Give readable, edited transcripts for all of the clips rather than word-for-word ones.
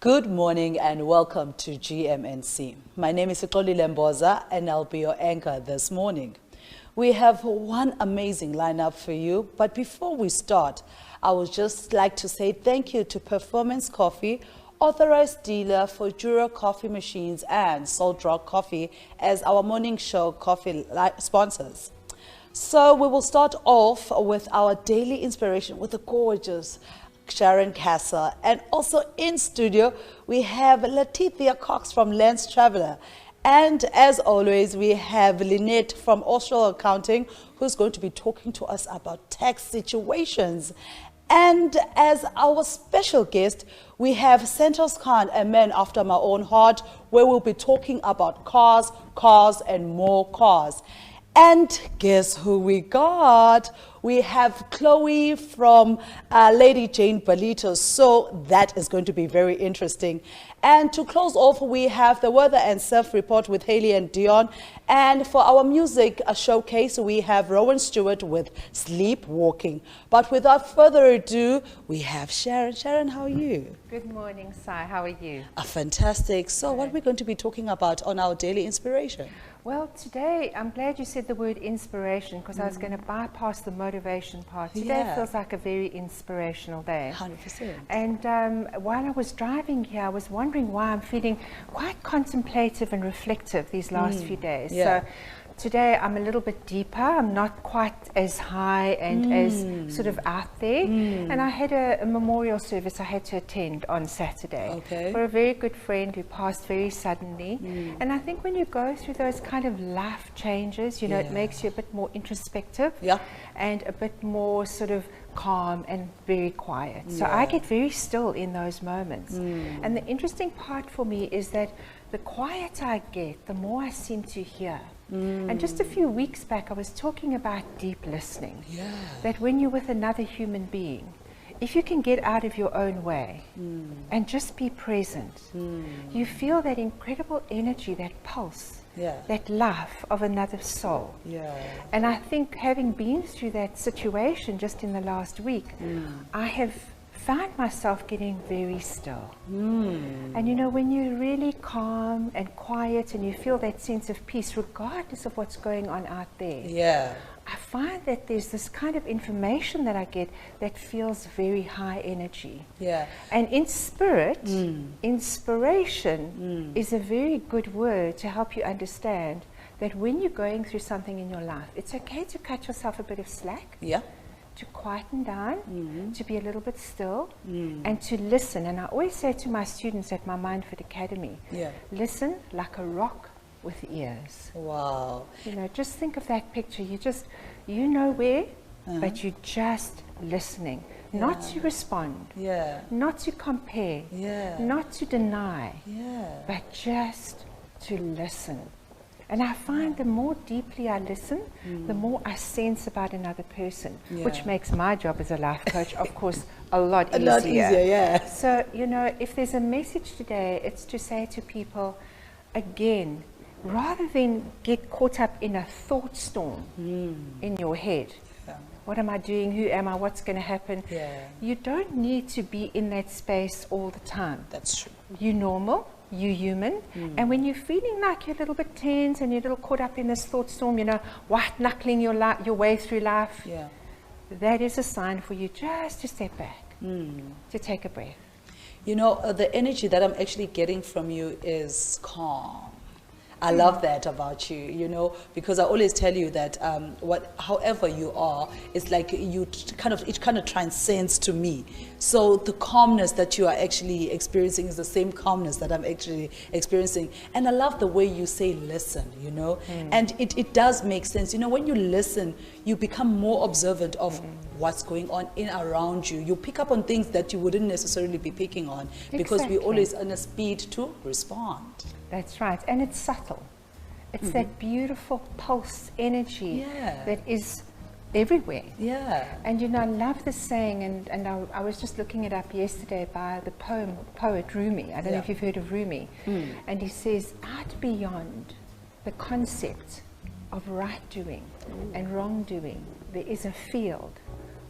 Good morning and welcome to GMNC. My name is Sixolile Mboza and I'll be your anchor this morning. We have one amazing lineup for you, but before we start, I would just like to say thank you to Performance Coffee, authorized dealer for Jura coffee machines and Salt Rock Coffee as our morning show coffee sponsors. So we will start off with our daily inspiration with the gorgeous Sharon Castle, and also in studio we have Leticia Cox from Lens Traveler, and as always we have Lynette from Austral Accounting, who's going to be talking to us about tax situations. And as our special guest we have Santos Kahn, a man after my own heart, where we'll be talking about cars and more cars. And guess who we got? We have Chloe from Lady Jane Balito, so that is going to be very interesting. And to close off, we have the weather and surf report with Heili Uys Deon. And for our music showcase, we have Rowan Stuart with Sleepwalking. But without further ado, we have Sharon. Sharon, how are you? Good morning, Sai. How are you? Fantastic. So what are we going to be talking about on our daily inspiration? Well, today, I'm glad you said the word inspiration, because I was going to bypass the motivation part. Today feels like a very inspirational day. 100%. And while I was driving here, I was wondering why I'm feeling quite contemplative and reflective these last few days. So today I'm a little bit deeper. I'm not quite as high and as sort of out there. And I had a memorial service I had to attend on Saturday for a very good friend who passed very suddenly. And I think when you go through those kind of life changes, you know, it makes you a bit more introspective and a bit more sort of calm and very quiet. So I get very still in those moments. And the interesting part for me is that the quieter I get, the more I seem to hear. And just a few weeks back, I was talking about deep listening. That when you're with another human being, if you can get out of your own way and just be present, you feel that incredible energy, that pulse, that life of another soul. And I think having been through that situation just in the last week, I have found myself getting very still. And you know, when you're really calm and quiet and you feel that sense of peace regardless of what's going on out there, I find that there's this kind of information that I get that feels very high energy. And in spirit, inspiration is a very good word to help you understand that when you're going through something in your life, it's okay to cut yourself a bit of slack, to quieten down, to be a little bit still, and to listen. And I always say to my students at my Mindfit Academy, listen like a rock with ears. Wow. You know, just think of that picture. You know where, but you're just listening. Not to respond, not to compare, not to deny, but just to listen. And I find the more deeply I listen, the more I sense about another person, which makes my job as a life coach, of course, a lot easier. So, you know, if there's a message today, it's to say to people, again, rather than get caught up in a thought storm in your head, what am I doing? Who am I? What's going to happen? You don't need to be in that space all the time. That's true. You're normal. You're human, and when you're feeling like you're a little bit tense and you're a little caught up in this thought storm, you know, white-knuckling your way through life, that is a sign for you just to step back, to take a breath. You know, the energy that I'm actually getting from you is calm. I love that about you, you know, because I always tell you that however you are, it's like it kind of transcends to me. So the calmness that you are actually experiencing is the same calmness that I'm actually experiencing. And I love the way you say listen, you know, and it does make sense. You know, when you listen, you become more observant of what's going on around you. You pick up on things that you wouldn't necessarily be picking on because we're always on a speed to respond. That's right, and it's subtle. It's that beautiful pulse energy that is everywhere. And you know, I love this saying, and I was just looking it up yesterday by the poet Rumi. I don't know if you've heard of Rumi. And he says, out beyond the concept of right doing and wrong doing, there is a field.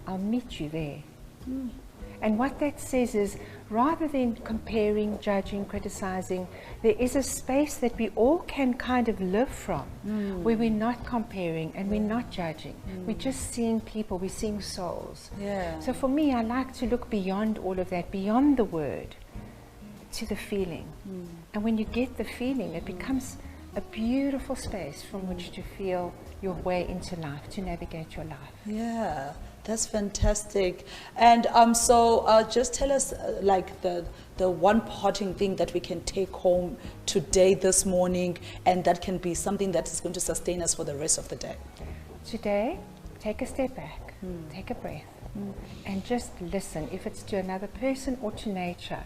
I'll meet you there. And what that says is, rather than comparing, judging, criticizing, there is a space that we all can kind of live from, where we're not comparing and we're not judging. We're just seeing people, we're seeing souls. Yeah. So for me, I like to look beyond all of that, beyond the word, to the feeling. And when you get the feeling, it becomes a beautiful space from which to feel your way into life, to navigate your life. Yeah, that's fantastic. And so just tell us like the one parting thing that we can take home today, this morning, and that can be something that is going to sustain us for the rest of the day. Today, take a step back, take a breath, and just listen. If it's to another person or to nature,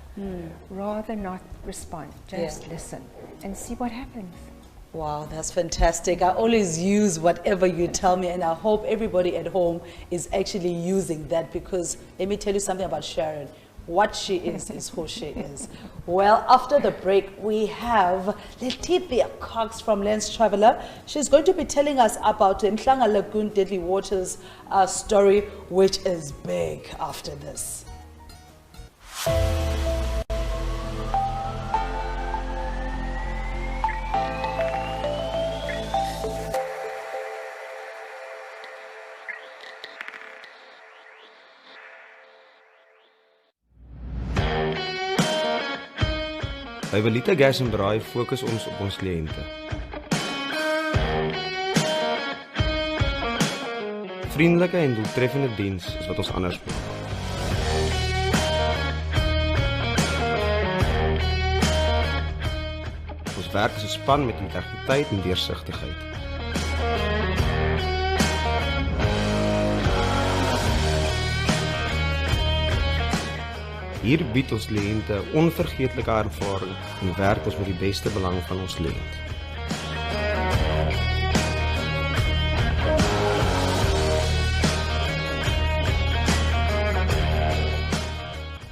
rather not respond, just listen and see what happens. Wow, that's fantastic. I always use whatever you tell me, and I hope everybody at home is actually using that, because let me tell you something about Sharon. What she is who she is. Well, after the break, we have Leticia Cox from Lens Traveler. She's going to be telling us about the Mhlanga Lagoon Deadly Waters story, which is big after this. By Leticia Gas en Braai fokus ons op ons kliënte. Vriendelike en doeltreffende diens is wat ons anders maak. Ons werk as 'n span met integriteit en deursigtigheid. Hier bied ons kliënte 'n onvergeetlike ervaring en werk ons met die beste belang van ons kliënt.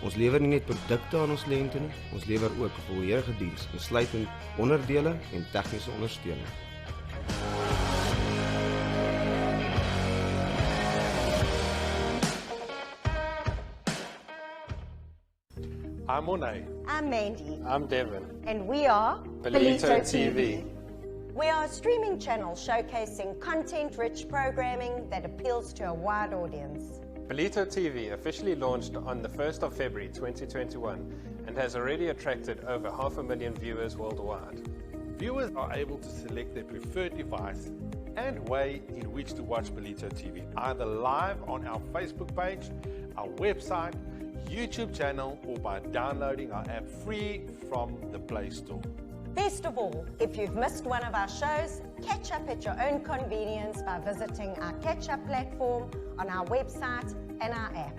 Ons lewer nie net produkte aan ons kliënte nie, ons lewer ook 'n volledige diens, insluitend onderdele en tegniese ondersteuning. I'm Monet. I'm Mandy. I'm Devin. And we are Belito TV. We are a streaming channel showcasing content-rich programming that appeals to a wide audience. Belito TV officially launched on the 1st of February 2021 and has already attracted over 500,000 viewers worldwide. Viewers are able to select their preferred device and way in which to watch Belito TV, either live on our Facebook page, our website, YouTube channel, or by downloading our app free from the Play Store. Best of all, if you've missed one of our shows, catch up at your own convenience by visiting our catch-up platform on our website and our app.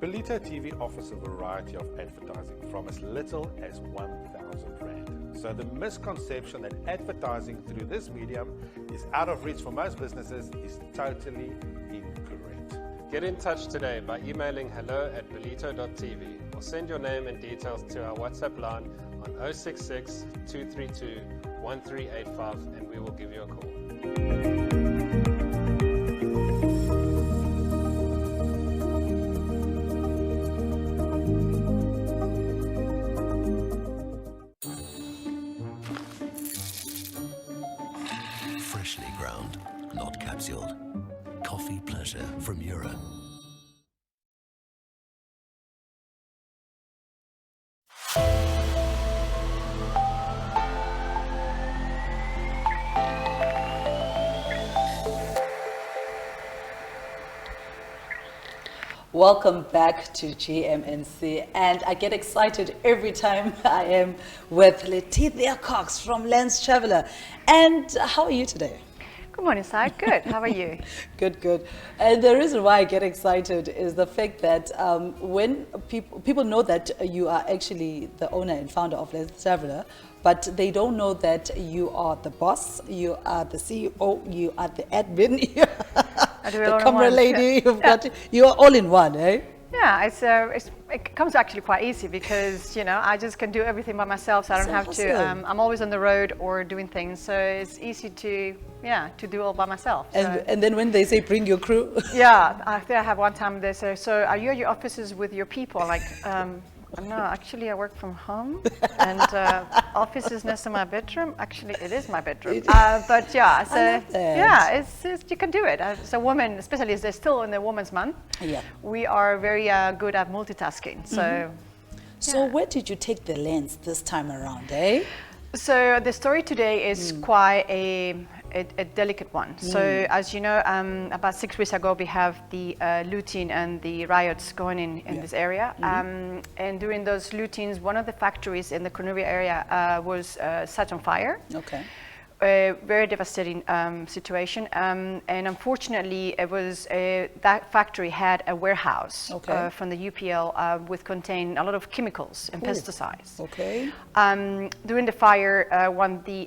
Belito TV offers a variety of advertising from as little as 1,000 Rand. So the misconception that advertising through this medium is out of reach for most businesses is totally incorrect. Get in touch today by emailing hello@belito.tv or send your name and details to our WhatsApp line on 066 232 1385 and we will give you a call. Freshly ground, not capsuled. Coffee pleasure from Europe. Welcome back to GMNC, and I get excited every time I am with Leticia Cox from Lens Traveler. And how are you today? Good morning, Si. Good. How are you? Good, good. And the reason why I get excited is the fact that when people know that you are actually the owner and founder of Lens Traveler, but they don't know that you are the boss, you are the CEO, you are the admin, you are the camera lady. You are all in one, eh? Yeah, it comes actually quite easy because, you know, I just can do everything by myself, so I don't have to, I'm always on the road or doing things, so it's easy to, to do all by myself. And then when they say bring your crew? Yeah, I think I have one time they say, so are you at your offices with your people? Like, no, actually I work from home, and office is next to my bedroom. Actually, it is my bedroom. But yeah, so it's you can do it. As a woman, especially as they're still in the Women's Month, we are very good at multitasking. So, so where did you take the lens this time around, eh? So the story today is quite a delicate one. So as you know, about 6 weeks ago we have the looting and the riots going in this area. And during those lootings, one of the factories in the Conuvia area was set on fire. Okay. A very devastating situation, and unfortunately it was that factory had a warehouse from the UPL with contain a lot of chemicals and pesticides. Okay. During the fire, when the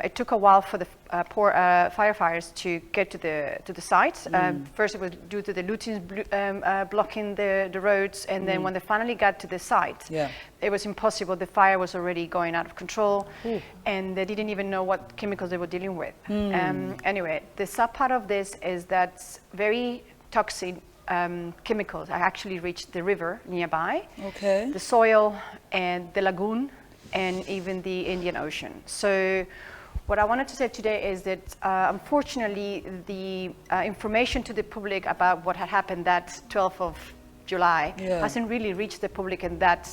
it took a while for the poor firefighters to get to the site. First it was due to the looting blocking the roads, and then when they finally got to the site, it was impossible. The fire was already going out of control, and they didn't even know what chemicals they were dealing with. Anyway, the sub part of this is that very toxic chemicals actually reached the river nearby, the soil and the lagoon, and even the Indian Ocean. So what I wanted to say today is that unfortunately the information to the public about what had happened that 12th of July hasn't really reached the public in that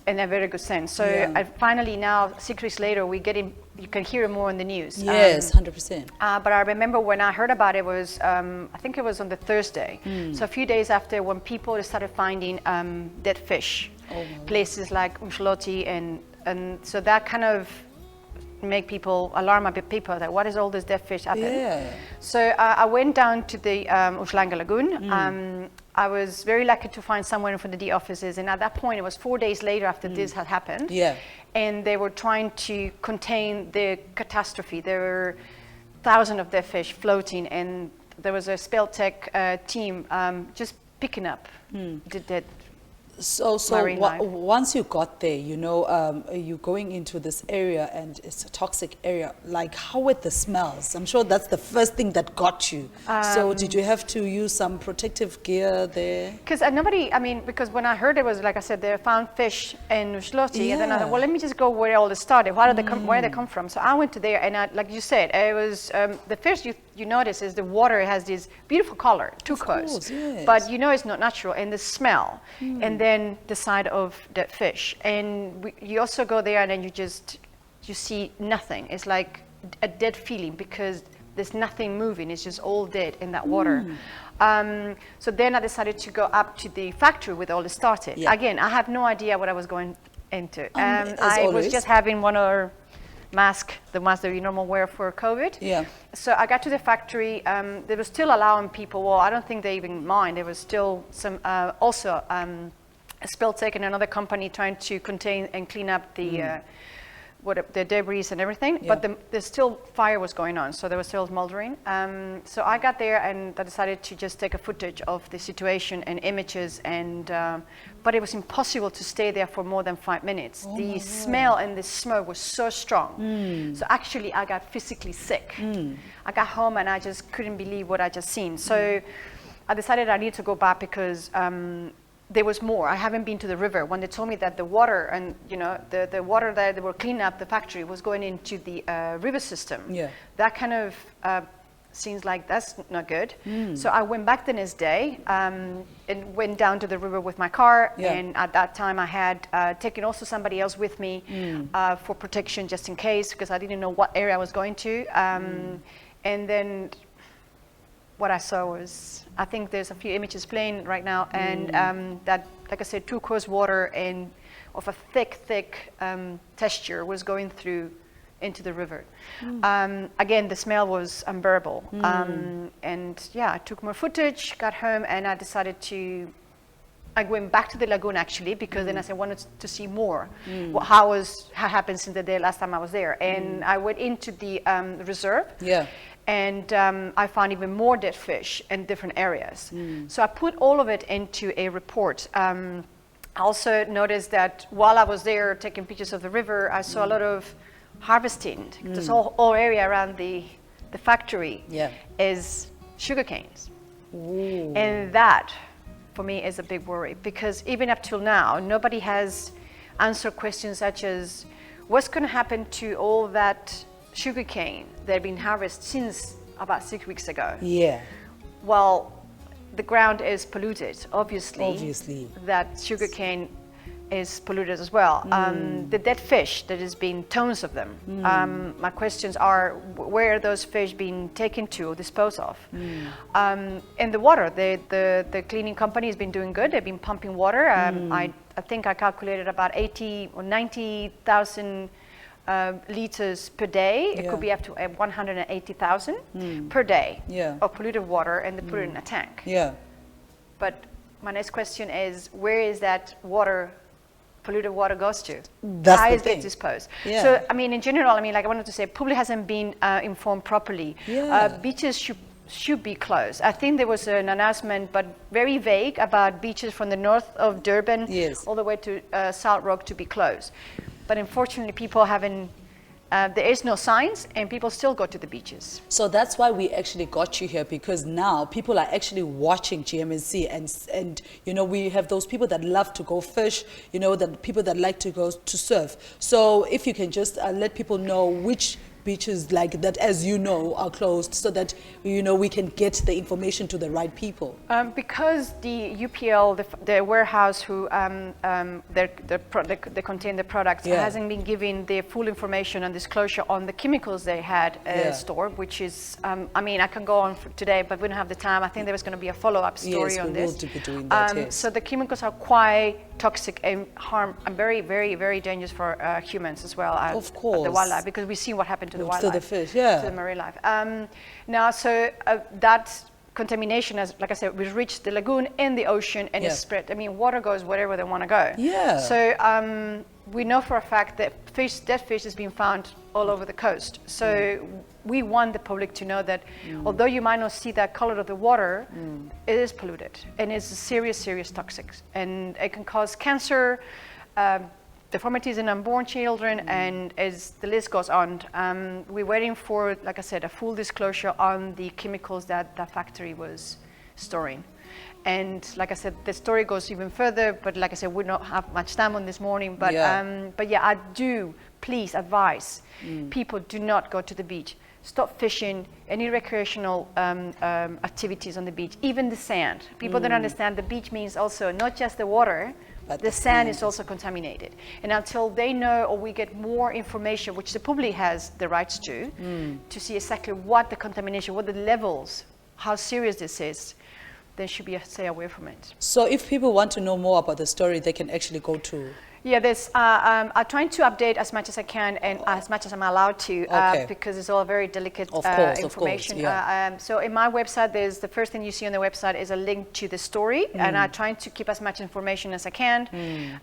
in a very good sense. So finally now, 6 weeks later, you can hear more on the news. Yes, 100%. But I remember when I heard about it was, I think it was on the Thursday. So a few days after, when people started finding dead fish, places like Umhloti, and so that kind of make people alarm a bit people that what is all this dead fish happening. So I went down to the Uhlanga Lagoon. I was very lucky to find someone from the D offices, and at that point it was 4 days later after this had happened, and they were trying to contain the catastrophe. There were thousands of dead fish floating, and there was a Speltech team just picking up the dead. So once you got there, you know, you're going into this area and it's a toxic area. Like, how were the smells? I'm sure that's the first thing that got you. So did you have to use some protective gear there? Because because when I heard it was, like I said, they found fish in Uhloti, and then I thought, well, let me just go where all this started. Where they come from? So I went to there, and like you said, it was the first you notice is the water has this beautiful color, turquoise, but you know it's not natural, and the smell, and then the side of that fish, and you also go there and then you see nothing. It's like a dead feeling because there's nothing moving. It's just all dead in that water. So then I decided to go up to the factory where all this started. Again, I have no idea what I was going into. I was just having one of our mask, the mask that you normally wear for COVID. So I got to the factory. They were still allowing people. Well, I don't think they even mind. There was still some also Speltech and another company trying to contain and clean up the the debris and everything. But there's still fire was going on, so there was still smoldering. So I got there and I decided to just take a footage of the situation and images, and but it was impossible to stay there for more than 5 minutes. The smell and the smoke was so strong. So actually I got physically sick. I got home and I just couldn't believe what I just seen. So I decided I need to go back because there was more. I haven't been to the river. When they told me that the water and the water that they were cleaning up the factory was going into the river system, that kind of seems like that's not good. So I went back the next day and went down to the river with my car. And at that time I had taken also somebody else with me for protection just in case, because I didn't know what area I was going to. And then what I saw was, I think there's a few images playing right now, and that, like I said, turquoise water and of a thick texture was going through into the river. Again, the smell was unbearable. And yeah, I took more footage, got home, and I decided I went back to the lagoon actually, because then I wanted to see more. How happened since the day last time I was there. And I went into the reserve. And I found even more dead fish in different areas. So I put all of it into a report. I also noticed that while I was there taking pictures of the river, I saw a lot of harvesting. This whole area around the factory is sugar canes. And that, for me, is a big worry, because even up till now, nobody has answered questions such as, what's going to happen to all that sugar cane that had been harvested since about 6 weeks ago? Well, the ground is polluted, obviously. That sugar cane is polluted as well. The dead fish, there has been tons of them. My questions are, where are those fish being taken to or disposed of? And the water, the cleaning company has been doing good. They've been pumping water. I think I calculated about 80 or 90,000 liters per day. It could be up to 180,000 per day of polluted water, and they put it in a tank. But my next question is, where is that water, polluted water, goes to? How is it disposed? So, I mean, in general, I mean, like I wanted to say, public hasn't been informed properly. Beaches should be closed. I think there was an announcement, but very vague, about beaches from the north of Durban all the way to South Rock to be closed. But unfortunately, people haven't, there is no signs, and people still go to the beaches. So that's why we actually got you here, because now people are actually watching GMNC, and you know, we have those people that love to go fish, you know, the people that like to go to surf. So if you can just let people know which beaches like that, as you know, are closed, so that, you know, we can get the information to the right people. Because the UPL, the warehouse who they contain the products, hasn't been given the full information and disclosure on the chemicals they had stored, which is, I mean, I can go on for today, but we don't have the time. I think there was going to be a follow-up story on this. Yes, we will be doing that, So the chemicals are quite toxic and very, very, very dangerous for humans as well. Of course. The wildlife, because we see what happened to the wildlife. To the fish, to the marine life. Now, so that contamination, as like I said, we reached the lagoon and the ocean, and it's spread. I mean, water goes wherever they want to go. So we know for a fact that dead fish is being found all over the coast. So we want the public to know that although you might not see that color of the water, it is polluted, and it's serious, serious toxics, and it can cause cancer, deformities in unborn children, and as the list goes on, we're waiting for, like I said, a full disclosure on the chemicals that that factory was storing. And like I said, the story goes even further, but like I said, we don't have much time on this morning, but yeah, I do please advise people, do not go to the beach. Stop fishing, any recreational activities on the beach, even the sand. People don't understand the beach means also not just the water, but the sand is also contaminated. And until they know, or we get more information, which the public has the rights to see exactly what the contamination, what the levels, how serious this is, they should stay away from it. So if people want to know more about the story, they can actually go to... Yeah, there's, I'm trying to update as much as I can and as much as I'm allowed to, because it's all very delicate information. So in my website, there's the first thing you see on the website is a link to the story, and I'm trying to keep as much information as I can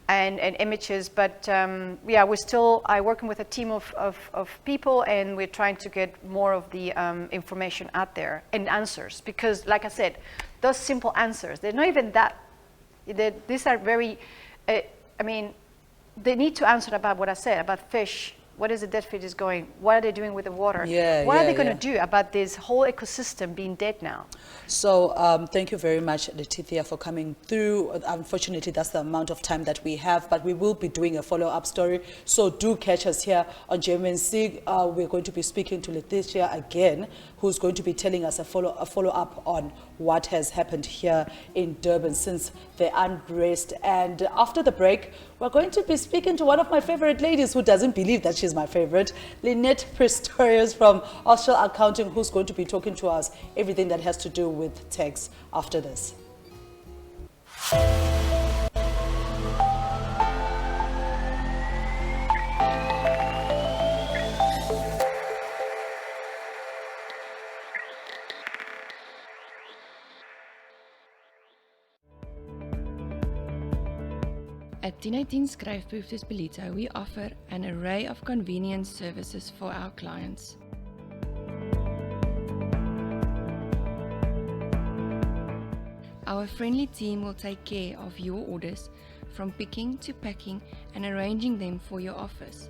and images. But yeah, I'm working with a team of people, and we're trying to get more of the information out there and answers, because like I said, those simple answers, they're not even that, these are very, I mean, they need to answer about what I said, about fish. What is the dead fish is going? What are they doing with the water? What are they going to do about this whole ecosystem being dead now? So thank you very much, Leticia, for coming through. Unfortunately, that's the amount of time that we have, but we will be doing a follow-up story. So do catch us here on GMNC. We're going to be speaking to Leticia again, who's going to be telling us a follow-up on what has happened here in Durban since the unrest. And after the break, we're going to be speaking to one of my favorite ladies who doesn't believe that she's my favorite, Lynette Pretorius from Austral Accounting, who's going to be talking to us everything that has to do with tax after this. At 1018 Skryfbehoeftes Beleto, we offer an array of convenience services for our clients. Our friendly team will take care of your orders, from picking to packing and arranging them for your office.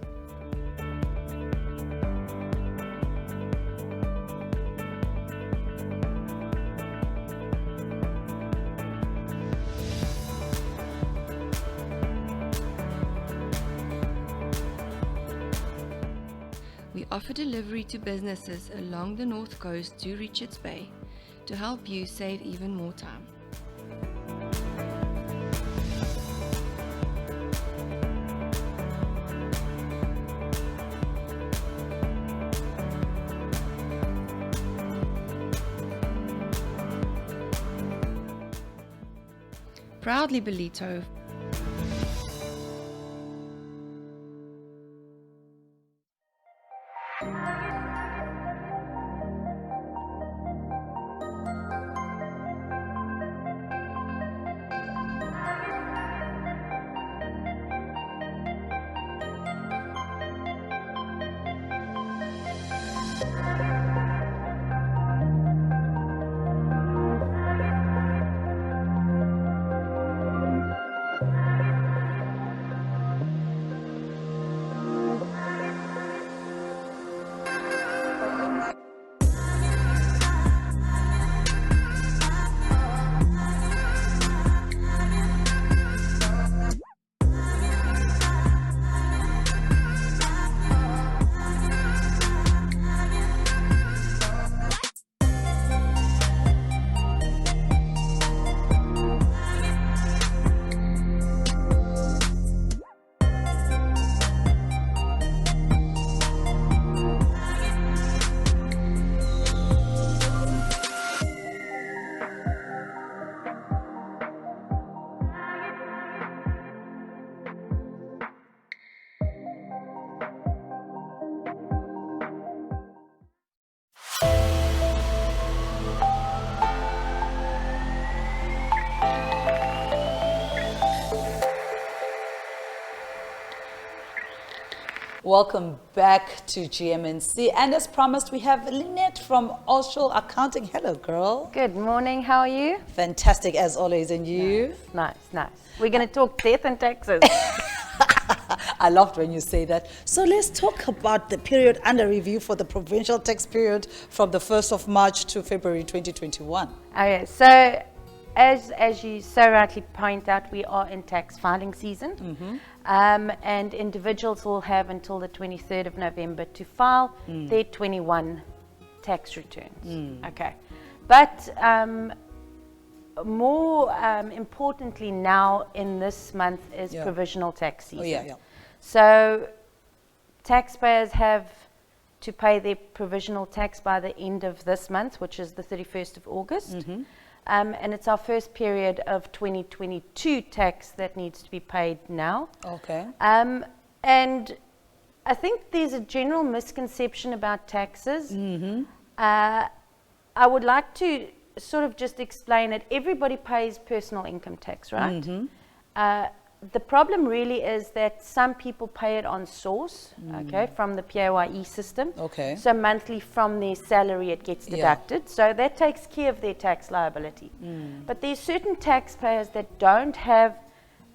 We offer delivery to businesses along the North Coast to Richards Bay to help you save even more time. Proudly Belito. Welcome back to GMNC, and as promised, we have Lynette from Austral Accounting. Hello, girl. Good morning, how are you? Fantastic as always, and you? Nice. We're going to talk death and taxes. I loved when you say that. So let's talk about the period under review for the provincial tax period from the 1st of March to February 2021. Okay, so as you so rightly point out, we are in tax filing season. And individuals will have until the 23rd of November to file their 21 tax returns. Okay, but more importantly now in this month is provisional tax season. So taxpayers have to pay their provisional tax by the end of this month, which is the 31st of August. And it's our first period of 2022 tax that needs to be paid now. Okay. And I think there's a general misconception about taxes. I would like to sort of just explain it. Everybody pays personal income tax, right? The problem really is that some people pay it on source, okay, from the PAYE system. Okay. So monthly from their salary it gets deducted. So that takes care of their tax liability. But there's certain taxpayers that don't have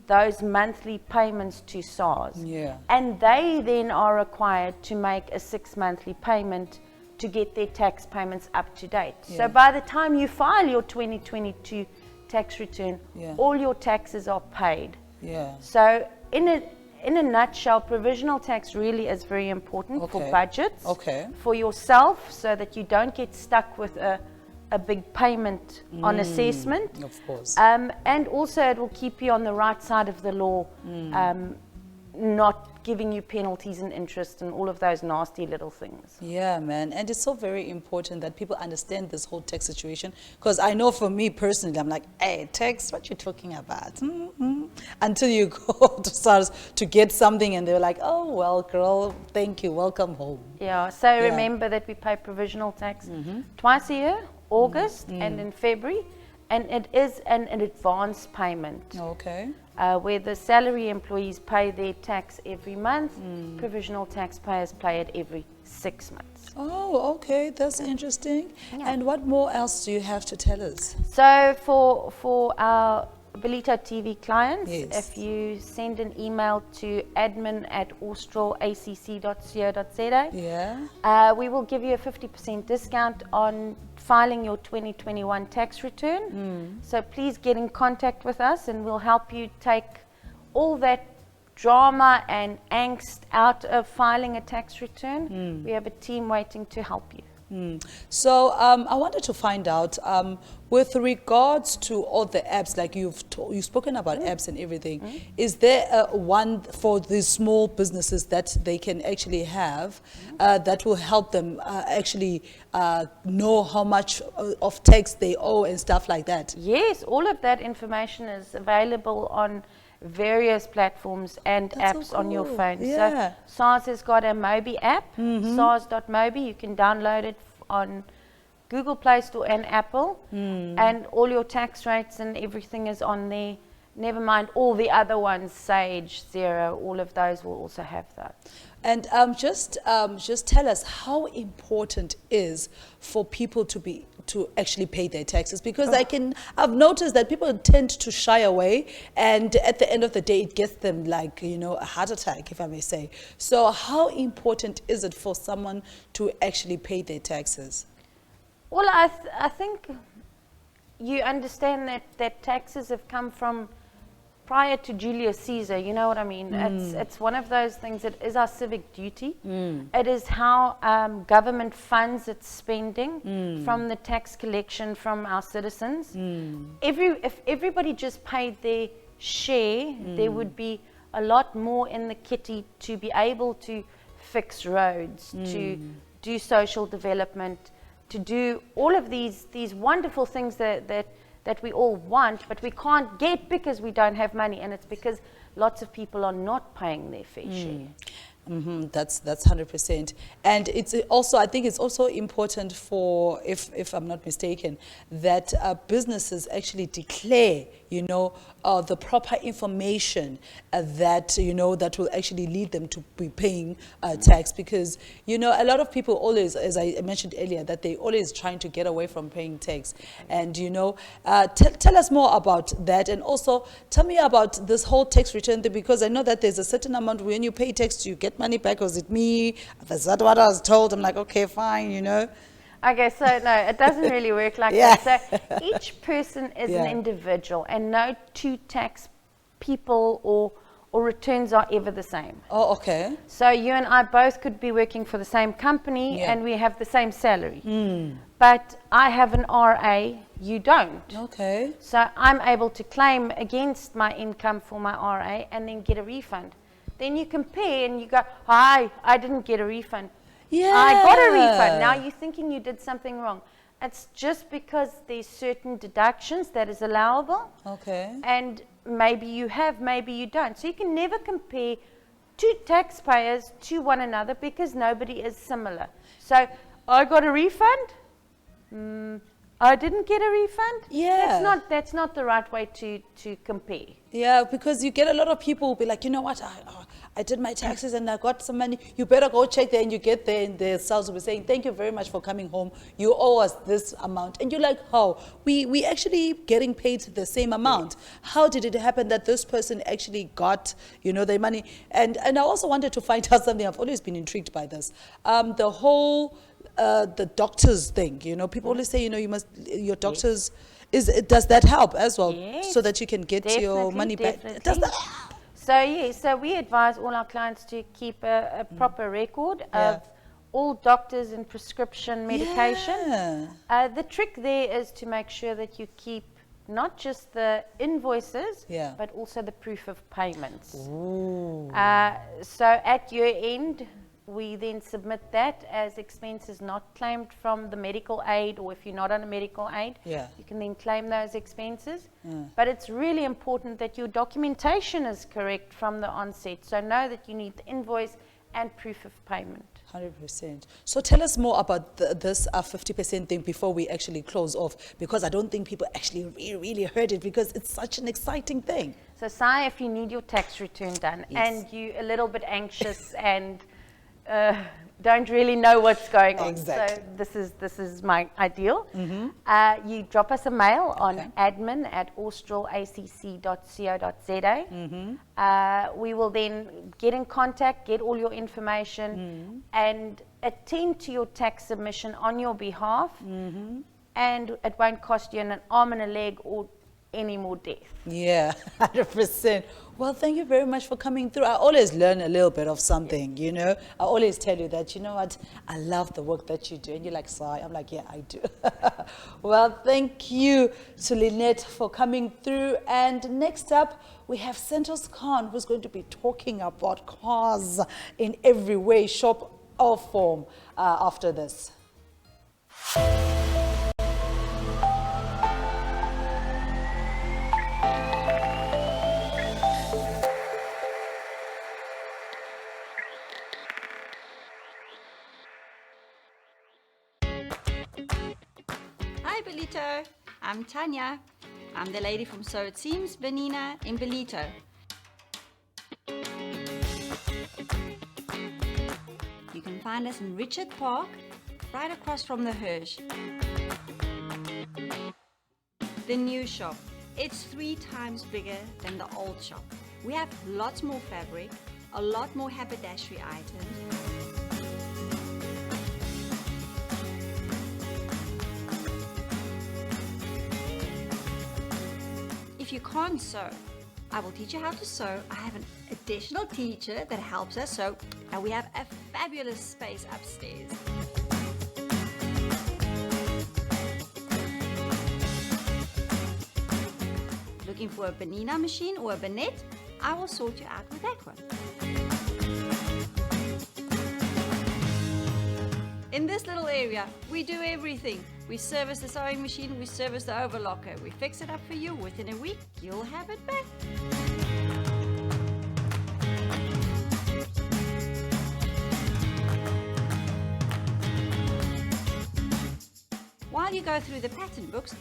those monthly payments to SARS. And they then are required to make a 6-monthly payment to get their tax payments up to date. So by the time you file your 2022 tax return, all your taxes are paid. So in a nutshell, provisional tax really is very important for budgets, for yourself, so that you don't get stuck with a big payment on assessment. Of course. And also it will keep you on the right side of the law, not giving you penalties and interest and all of those nasty little things. Yeah, man. And it's so very important that people understand this whole tax situation, because I know for me personally, I'm like, hey, tax, what you talking about? Until you go to SARS to get something and they're like, oh, well, girl, thank you, welcome home. Yeah, so remember that we pay provisional tax twice a year, August and in February, and it is an advance payment. Okay. where the salary employees pay their tax every month, provisional taxpayers pay it every 6 months. Oh, okay, that's interesting. And what more else do you have to tell us? So for our Belito TV clients, if you send an email to admin@australacc.co.za, we will give you a 50% discount on filing your 2021 tax return. So please get in contact with us and we'll help you take all that drama and angst out of filing a tax return. We have a team waiting to help you. So I wanted to find out, with regards to all the apps, like you've spoken about apps and everything, is there one for these small businesses that they can actually have that will help them actually know how much of tax they owe and stuff like that? Yes, all of that information is available on various platforms and apps on your phone. So SARS has got a Mobi app, SARS.mobi. You can download it on Google Play Store and Apple, and all your tax rates and everything is on there. Never mind all the other ones, Sage, Xero, all of those will also have that. And just tell us how important is for people to actually pay their taxes, because I've noticed that people tend to shy away, and at the end of the day it gets them, like, you know, a heart attack, if I may say. So how important is it for someone to actually pay their taxes? Well, I think you understand that taxes have come from prior to Julius Caesar, you know what I mean? It's one of those things that is our civic duty. It is how government funds its spending from the tax collection from our citizens. If everybody just paid their share, there would be a lot more in the kitty to be able to fix roads, to do social development, to do all of these wonderful things that we all want, but we can't get because we don't have money, and it's because lots of people are not paying their fair share. That's 100%. And it's also, I think it's also important for, if I'm not mistaken, that businesses actually declare, you know, the proper information that, you know, that will actually lead them to be paying tax, because, you know, a lot of people always, as I mentioned earlier, that they always trying to get away from paying tax. And, you know, tell us more about that, and also tell me about this whole tax return thing, because I know that there's a certain amount when you pay tax, you get money back. Was it me? Is that what I was told? I'm like, okay, fine, you know. Okay, so no, it doesn't really work like that. So each person is an individual, and no two tax people or returns are ever the same. Oh, okay. So you and I both could be working for the same company and we have the same salary. But I have an RA, you don't. Okay. So I'm able to claim against my income for my RA and then get a refund. Then you compare and you go, hi, I didn't get a refund. I got a refund. Now you're thinking you did something wrong. It's just because there's certain deductions that is allowable. Okay. And maybe you have, maybe you don't. So you can never compare two taxpayers to one another because nobody is similar. So I got a refund. I didn't get a refund. That's not the right way to compare. Yeah, because you get a lot of people who be like, you know what, I did my taxes and I got some money. You better go check there, and you get there and the sales will be saying, thank you very much for coming home. You owe us this amount. And you're like, how? We actually getting paid the same amount. How did it happen that this person actually got, you know, their money? And I also wanted to find out something. I've always been intrigued by this. The whole, the doctors thing, you know, people always say, you know, your doctors, does that help as well? So that you can get your money back? Does that help? So we advise all our clients to keep a proper record of all doctors and prescription medication. The trick there is to make sure that you keep not just the invoices, but also the proof of payments. So at year end, we then submit that as expenses not claimed from the medical aid, or if you're not on a medical aid, you can then claim those expenses. But it's really important that your documentation is correct from the onset. So know that you need the invoice and proof of payment. 100%. So tell us more about this 50% thing before we actually close off, because I don't think people actually really heard it, because it's such an exciting thing. So, Si, if you need your tax return done and you're a little bit anxious and don't really know what's going on, so this is my ideal. You drop us a mail on admin@australacc.co.za. We will then get in contact, get all your information, and attend to your tax submission on your behalf. And it won't cost you an arm and a leg or any more death. Yeah, 100%. Well, thank you very much for coming through. I always learn a little bit of something, you know. I always tell you that, you know what, I love the work that you do. And you're like, sorry. I'm like, yeah, I do. Well, thank you to Lynette for coming through. And next up, we have Santos Kahn, who's going to be talking about cars in every way, shape or form after this. Hi Belito, I'm Tanya. I'm the lady from So It Seems Benina in Belito. You can find us in Richard Park, right across from the Hirsch. The new shop, it's 3 times bigger than the old shop. We have lots more fabric, a lot more haberdashery items. If you can't sew, I will teach you how to sew. I have an additional teacher that helps us sew, and we have a fabulous space upstairs. Looking for a Benina machine or a Bennett? I will sort you out with that one. In this little area, we do everything. We service the sewing machine, we service the overlocker. We fix it up for you. Within a week, you'll have it back. While you go through the pattern books,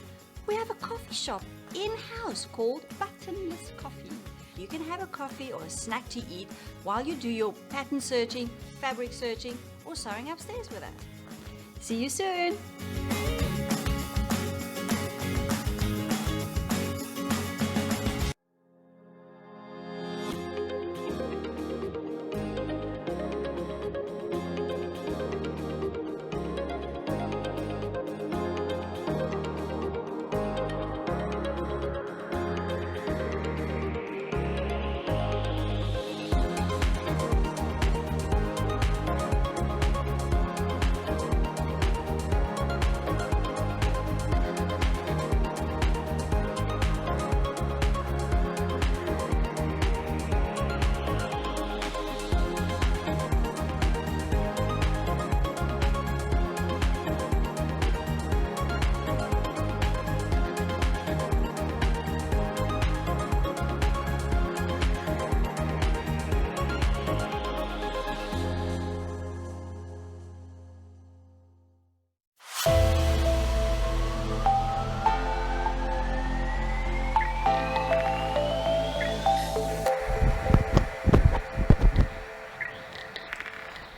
we have a coffee shop in-house called Buttonless Coffee. You can have a coffee or a snack to eat while you do your pattern searching, fabric searching, or sewing upstairs with us. See you soon!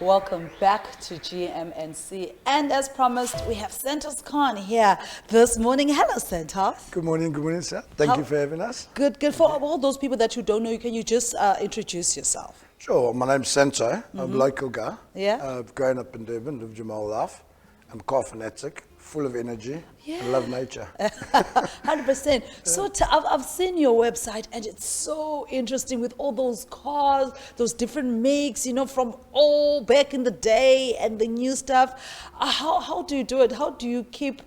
Welcome back to GMNC. And as promised, we have Santos Kahn here this morning. Hello, Santos. Good morning, sir. Thank you for having us. Good. For all those people that you don't know, can you just introduce yourself? Sure. My name's Santo. I'm a local guy. Yeah. I've grown up in Durban, lived my whole life. I'm car fanatic, full of energy. Yeah. I love nature. 100%. So I've seen your website and it's so interesting with all those cars, those different makes, you know, from all back in the day and the new stuff. How do you do it? How do you keep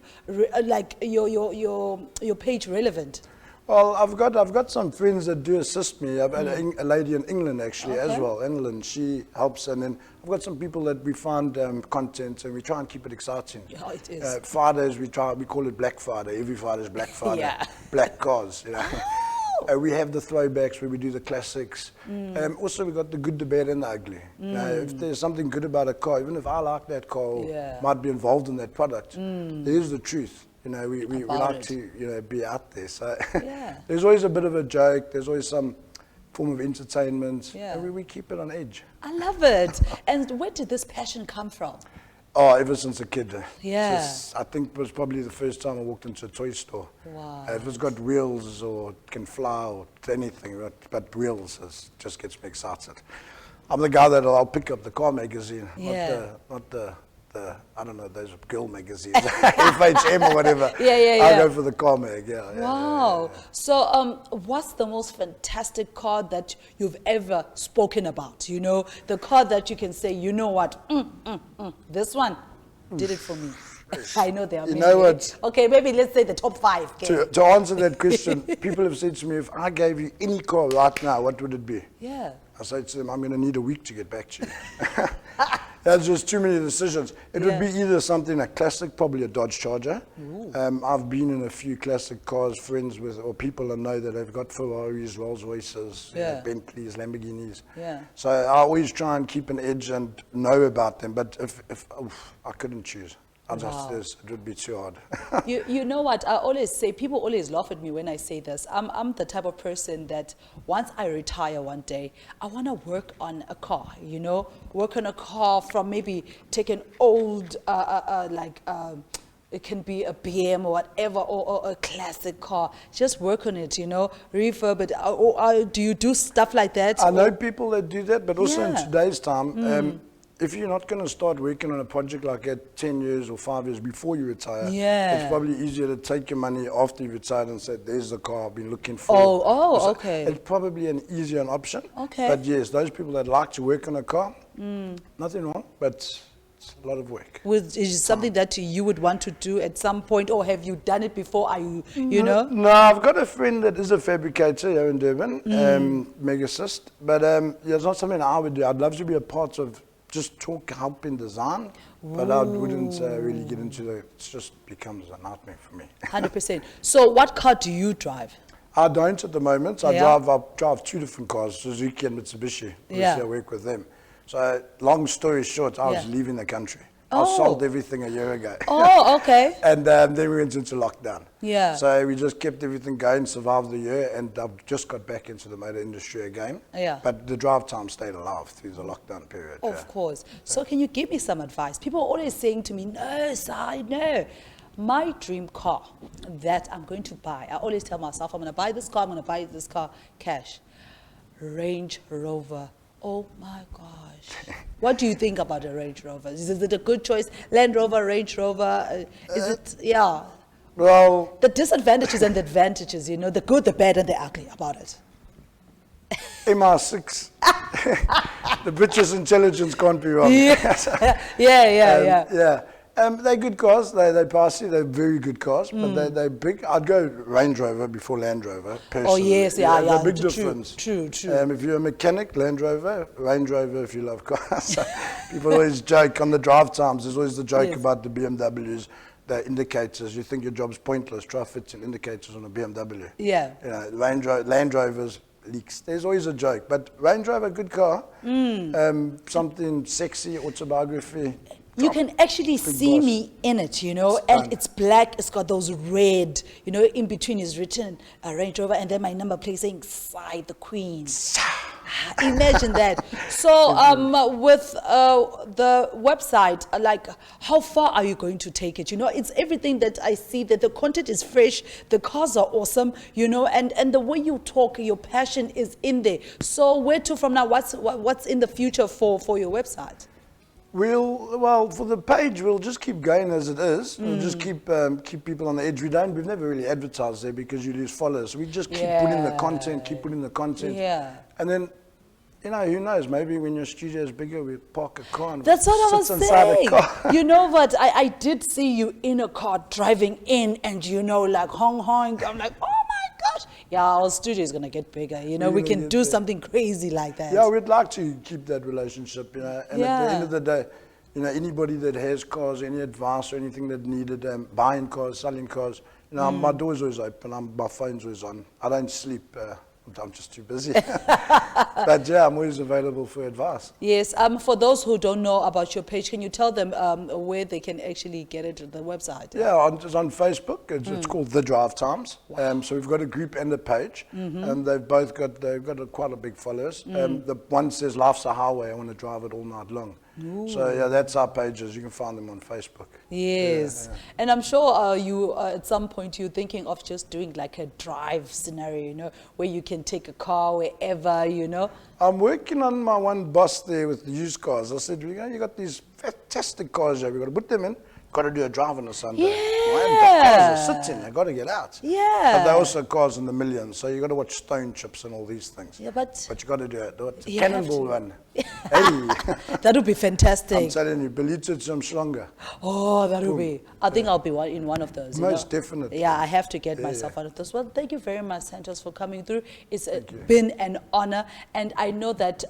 like your page relevant? Well, I've got some friends that do assist me. I've had a lady in England actually as well, England. She helps, and then I've got some people that we find content, and we try and keep it exciting. Yeah, it is. Fridays we call it Black Friday. Every Friday's Black Friday. Yeah. Black cars, you know. We have the throwbacks where we do the classics. Also, we got the good, the bad, and the ugly. If there's something good about a car, even if I like that car, or might be involved in that product, there's the truth. You know, we like to, you know, be out there. So there's always a bit of a joke. There's always some form of entertainment. And we keep it on edge. I love it. And where did this passion come from? Oh, ever since a kid. Yeah. I think it was probably the first time I walked into a toy store. Wow. If it's got wheels or can fly or anything, but wheels just gets me excited. I'm the guy I'll pick up the car magazine, not the I don't know, those girl magazines, FHM or whatever. I go for the car mag, Wow. So what's the most fantastic car that you've ever spoken about? You know, the car that you can say, you know what, this one did it for me. I know they are many. You know what? Okay, maybe let's say the top 5. Okay? To answer that question, people have said to me, if I gave you any car right now, what would it be? Yeah. I say to them, I'm going to need a week to get back to you. There's just too many decisions. It would be either something, a classic, probably a Dodge Charger. I've been in a few classic cars, friends with, or people I know that have got Ferraris, Rolls Royces, Bentleys, Lamborghinis. So I always try and keep an edge and know about them. But if I couldn't choose. It would be too hard. You know what, I always say, people always laugh at me when I say this. I'm the type of person that once I retire one day, I want to work on a car, you know, work on a car from maybe take an old, it can be a BM or whatever, or a classic car. Just work on it, you know, refurb it. Do you do stuff like that? I know people that do that, but also in today's time, if you're not going to start working on a project like that 10 years or 5 years before you retire, it's probably easier to take your money after you've retired and say, there's the car I've been looking for. Okay. It's probably an easier option. Okay. But yes, those people that like to work on a car, nothing wrong, but it's a lot of work. Is it something that you would want to do at some point, or have you done it before? Are you, you know? No, I've got a friend that is a fabricator here in Durban, Megasist, but it's not something I would do. I'd love to be a part of just help in design, but I wouldn't really get into it. It just becomes a nightmare for me. 100%. So what car do you drive? I don't at the moment. I drive 2 different cars, Suzuki and Mitsubishi. I work with them. So long story short, I was leaving the country. I sold everything a year ago. Okay. And then we went into lockdown. Yeah. So we just kept everything going, survived the year, and I've just got back into the motor industry again. Yeah. But the drive time stayed alive through the lockdown period. Of course. So can you give me some advice? People are always saying to me, no, Si, no. My dream car that I'm going to buy, I always tell myself, I'm going to buy this car, I'm going to buy this car cash. Range Rover. Oh my gosh. What do you think about a Range Rover? Is it a good choice? Land Rover, Range Rover? Well, the disadvantages and the advantages, you know, the good, the bad, and the ugly about it. MR6. The British intelligence can't be wrong. They're good cars. They're pricey. They're very good cars, but they're big. I'd go Range Rover before Land Rover, personally. There's a big difference. True. If you're a mechanic, Land Rover, Range Rover if you love cars. People always joke on the drive times. There's always the joke about the BMWs, the indicators. You think your job's pointless. Try fitting indicators on a BMW. Yeah. You know, Land Rovers, leaks. There's always a joke. But Range Rover, good car. Something sexy, autobiography. You can actually see me in it, you know, and it's black, it's got those red, you know, in between is written a Range Rover, and then my number plate saying, Si, the Queen. Imagine that. So with the website, like, how far are you going to take it? You know, it's everything that I see, that the content is fresh, the cars are awesome, you know, and the way you talk, your passion is in there. So where to from now? What's in the future for your website? For the page, we'll just keep going as it is. We'll just keep people on the edge. We've never really advertised there because you lose followers. We just keep putting the content, Yeah. And then, you know, who knows? Maybe when your studio is bigger, we park a car and that's what I was saying. You know what? I did see you in a car driving in, and you know, like honk. I'm like, oh my gosh. Yeah, our studio is going to get bigger. You know, we can do something crazy like that. Yeah, we'd like to keep that relationship, you know. And at the end of the day, you know, anybody that has cars, any advice or anything that needed, buying cars, selling cars, you know, my door's always open, my phone's always on. I don't sleep. I'm just too busy. But yeah, I'm always available for advice. Yes. For those who don't know about your page, can you tell them where they can actually get it at the website? Yeah, it's on Facebook. It's called The Drive Times. So we've got a group and a page, and they've got quite a big followers. The one says "Life's a Highway. I want to drive it all night long." So yeah, that's our pages. You can find them on Facebook. Yes, and I'm sure you at some point you're thinking of just doing like a drive scenario, you know, where you can take a car wherever, you know. I'm working on my one boss there with the used cars. I said, you got these fantastic cars here. We got to put them in. Got to do a drive on a Sunday. The cars are sitting. I got to get out. Yeah. But they're also cars in the millions. So you got to watch Stone Chips and all these things. Yeah, but you got to do it. Cannonball Run. Hey. That would be fantastic. I'm telling you, Belito to Mshlonga. Oh, that would be. I think I'll be in one of those. Most definitely. Yeah, I have to get myself one of those. Well, thank you very much, Santos, for coming through. It's been an honor, and I know that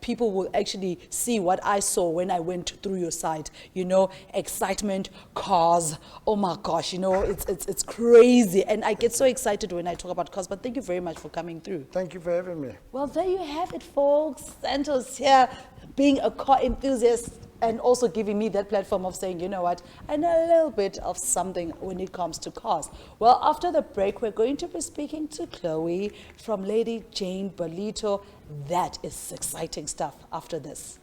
people will actually see what I saw when I went through your site. You know, excitement, cars. Oh my gosh, you know, it's crazy, and I get so excited when I talk about cars. But thank you very much for coming through. Thank you for having me. Well, there you have it, folks. Santos here, being a car enthusiast, and also giving me that platform of saying, you know what, I know a little bit of something when it comes to cars. Well, after the break, we're going to be speaking to Chloe from Lady Jane Belito. That is exciting stuff after this.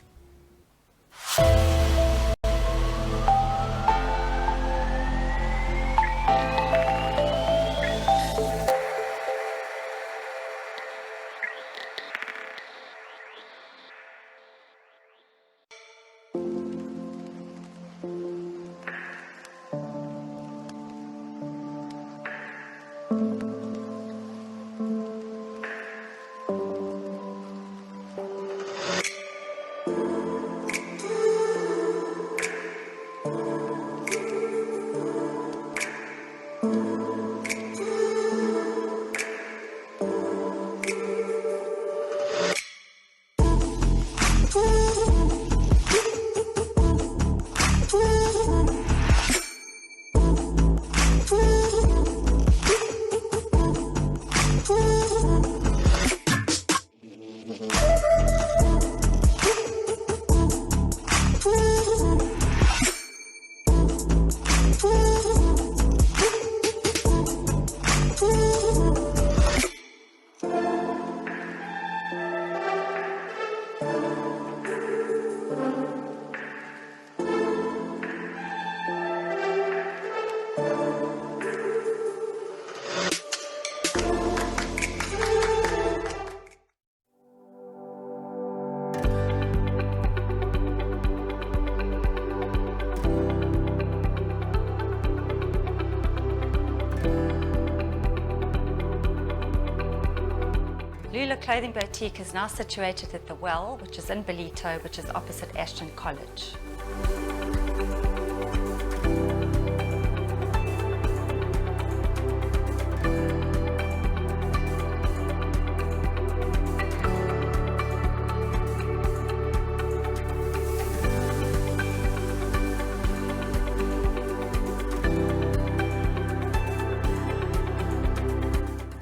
Lula Clothing Boutique is now situated at The Well, which is in Belito, which is opposite Ashton College.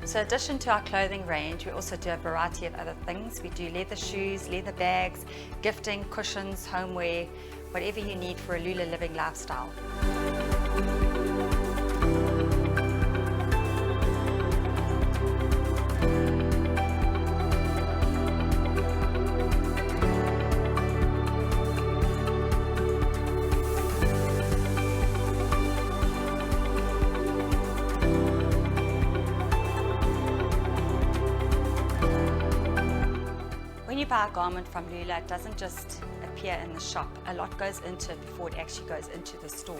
So in addition to our clothing range, we also do a variety of other things. We do leather shoes, leather bags, gifting, cushions, homeware, whatever you need for a Lula living lifestyle. When you buy a garment from Lula, it doesn't just appear in the shop. A lot goes into it before it actually goes into the store.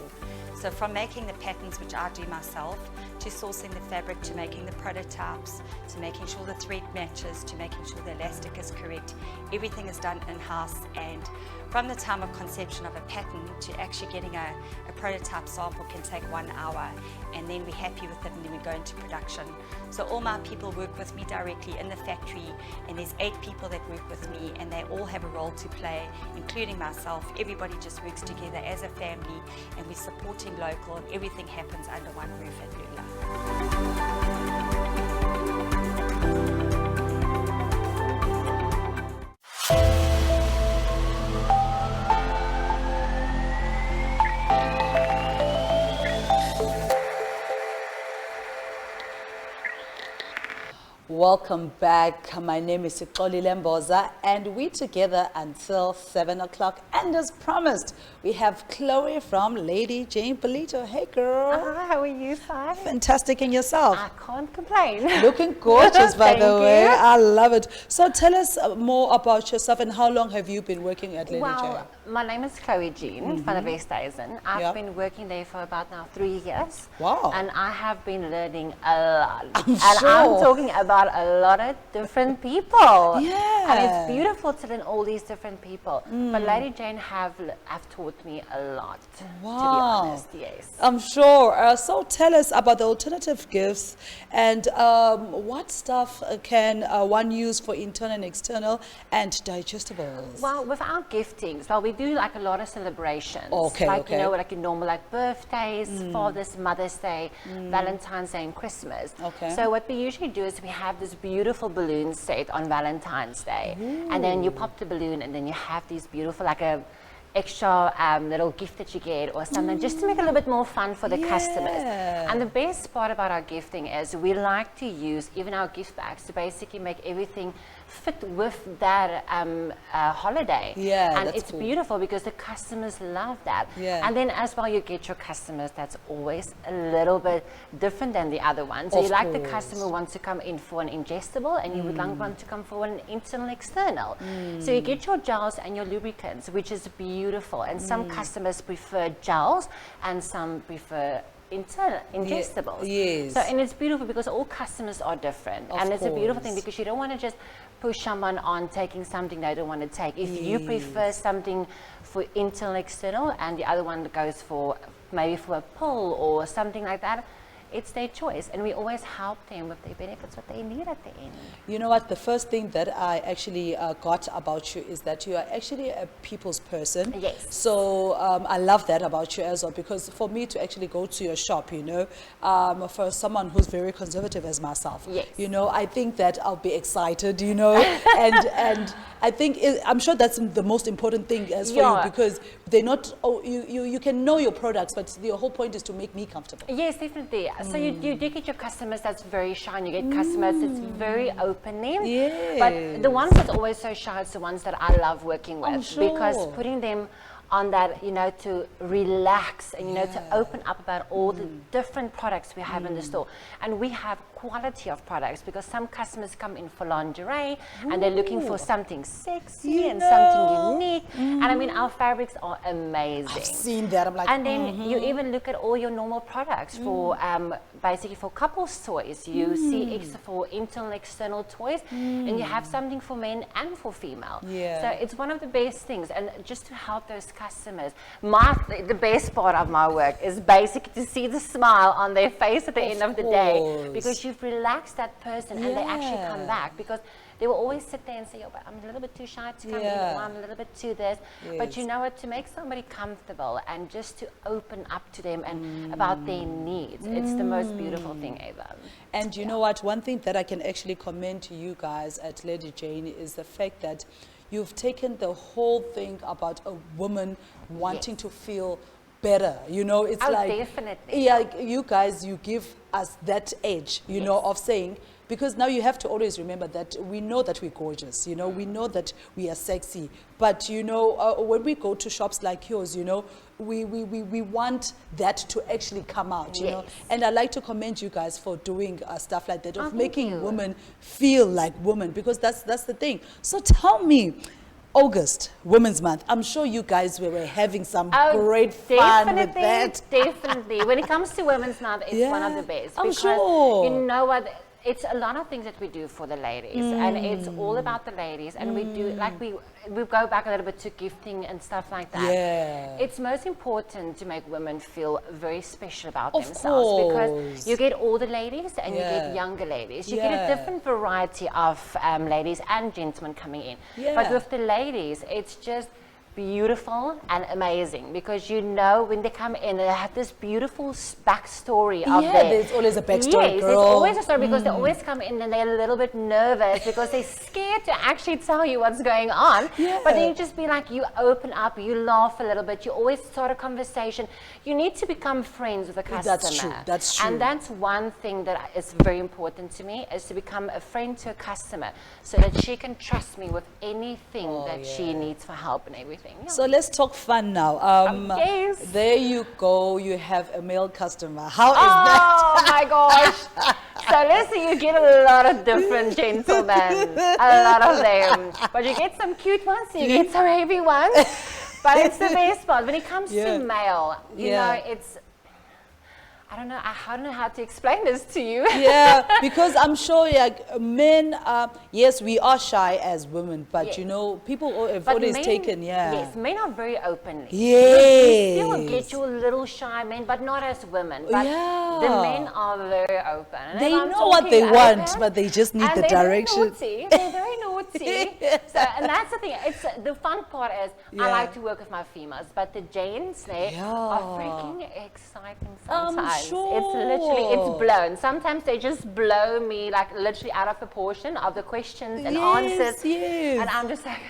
So from making the patterns, which I do myself, to sourcing the fabric, to making the prototypes, to making sure the thread matches, to making sure the elastic is correct, everything is done in-house. And from the time of conception of a pattern to actually getting a prototype sample can take 1 hour, and then we're happy with it and then we go into production. So all my people work with me directly in the factory, and there's 8 people that work with me, and they all have a role to play, including myself. Everybody just works together as a family, and we're supporting local, and everything happens under one roof at Lula. Welcome back. My name is Sixolile Mboza, and we together until 7 o'clock. And as promised, we have Chloe from Lady Jane Polito. Hey, girl. Hi, how are you? Fine. Fantastic. And yourself? I can't complain. Looking gorgeous, by the Thank way. you. I love it. So tell us more about yourself and how long have you been working at Lady Jane? Well, my name is Chloe Jean van der Westhuizen. I've Yep. been working there for about now 3 years. Wow. And I have been learning a lot. I'm and sure. I'm talking about a lot of different people. Yeah. And it's beautiful to learn all these different people. But Lady Jane have taught me a lot, to be honest, yes. I'm sure. So tell us about the alternative gifts and what stuff can one use for internal and external and digestibles? Well, with our giftings, well, we do like a lot of celebrations. Okay, like, okay. you know, like your normal like birthdays, Father's, Mother's Day, Valentine's Day and Christmas. Okay. So what we usually do is we have this beautiful balloon set on Valentine's Day. And then you pop the balloon and then you have these beautiful, like a extra little gift that you get or something, just to make it a little bit more fun for the customers. And the best part about our gifting is we like to use even our gift bags to basically make everything fit with that holiday. Yeah, and that's it's cool. beautiful because the customers love that. Yeah. And then as well, you get your customers that's always a little bit different than the other ones. So Of you like the course. customer wants to come in for an ingestible and you would like want to come for an internal external. So you get your gels and your lubricants, which is beautiful. And some customers prefer gels and some prefer internal ingestibles. Yes. So, and it's beautiful because all customers are different. Of And it's a beautiful thing course. because you don't want to just push someone on taking something they don't want to take. If you prefer something for internal external and the other one goes for maybe for a pill or something like that, it's their choice, and we always help them with their benefits, what they need at the end. You know what? The first thing that I actually got about you is that you are actually a people's person. Yes. So I love that about you as well, because for me to actually go to your shop, you know, for someone who's very conservative as myself, Yes. you know, I think that I'll be excited, you know, and I think I'm sure that's the most important thing as for you, because they're not. Oh, you can know your products, but the whole point is to make me comfortable. Yes, definitely. So you do get your customers that's very shy, and you get customers that's very opening. Yes. But the ones that's always so shy is the ones that I love working with, I'm sure. because putting them on that, you know, to relax and, you know, to open up about all the different products we have in the store. And we have quality of products because some customers come in for lingerie and they're looking for something sexy and something unique. And I mean, our fabrics are amazing. I've seen that. I'm like, and then you even look at all your normal products for basically for couples toys. You see extra for internal, external toys, and you have something for men and for female. Yeah. So it's one of the best things, and just to help those customers. The best part of my work is basically to see the smile on their face at the end of the day, because you've relaxed that person and they actually come back, because they will always sit there and say, oh, but I'm a little bit too shy to come in, or I'm a little bit too this. But you know what, to make somebody comfortable and just to open up to them and about their needs, it's the most beautiful thing ever. And you know what, one thing that I can actually commend to you guys at Lady Jane is the fact that you've taken the whole thing about a woman wanting to feel better, you know, it's like, definitely. Yeah, you guys, you give us that edge, you know, of saying, because now you have to always remember that we know that we're gorgeous, you know, we know that we are sexy, but you know, when we go to shops like yours, you know, we want that to actually come out, you know, and I like to commend you guys for doing stuff like that, of making women feel like women, because that's the thing. So tell me, August, Women's Month, I'm sure you guys were having some great fun with that. Definitely. When it comes to Women's Month, it's one of the best. I'm because sure. You know what? It's a lot of things that we do for the ladies, and it's all about the ladies, and we do, like we go back a little bit to gifting and stuff like that. Yeah. It's most important to make women feel very special about Of themselves, because course. you get older ladies and you get younger ladies. You get a different variety of ladies and gentlemen coming in. But with the ladies, it's just beautiful and amazing, because you know when they come in, they have this beautiful backstory of them. There's always a backstory, Yes, girl. there's always a story, because they always come in and they're a little bit nervous because they're scared to actually tell you what's going on. But then you just be like, you open up, you laugh a little bit, you always start a conversation. You need to become friends with the customer. That's true, that's true. And that's one thing that is very important to me, is to become a friend to a customer so that she can trust me with anything that she needs for help and everything. Yeah. So let's talk fun now. Yes. There you go. You have a male customer. How is that? Oh my gosh. So listen, you get a lot of different gentlemen, a lot of them. But you get some cute ones, you get some heavy ones. But it's the best part. When it comes to male, you know, it's, I don't know how to explain this to you. Yeah, because I'm sure men, yes, we are shy as women, but you know, people have always taken, Yes, men are very openly. Yes. You still get your little shy men, but not as women. But the men are very open. And they know what they want, but they just need the direction. They're very naughty. So, and that's the thing. It's the fun part is I like to work with my females, but the gents, they are freaking exciting sometimes. Sure. It's literally, it's blown. Sometimes they just blow me like literally out of proportion of the questions and answers. And I'm just like,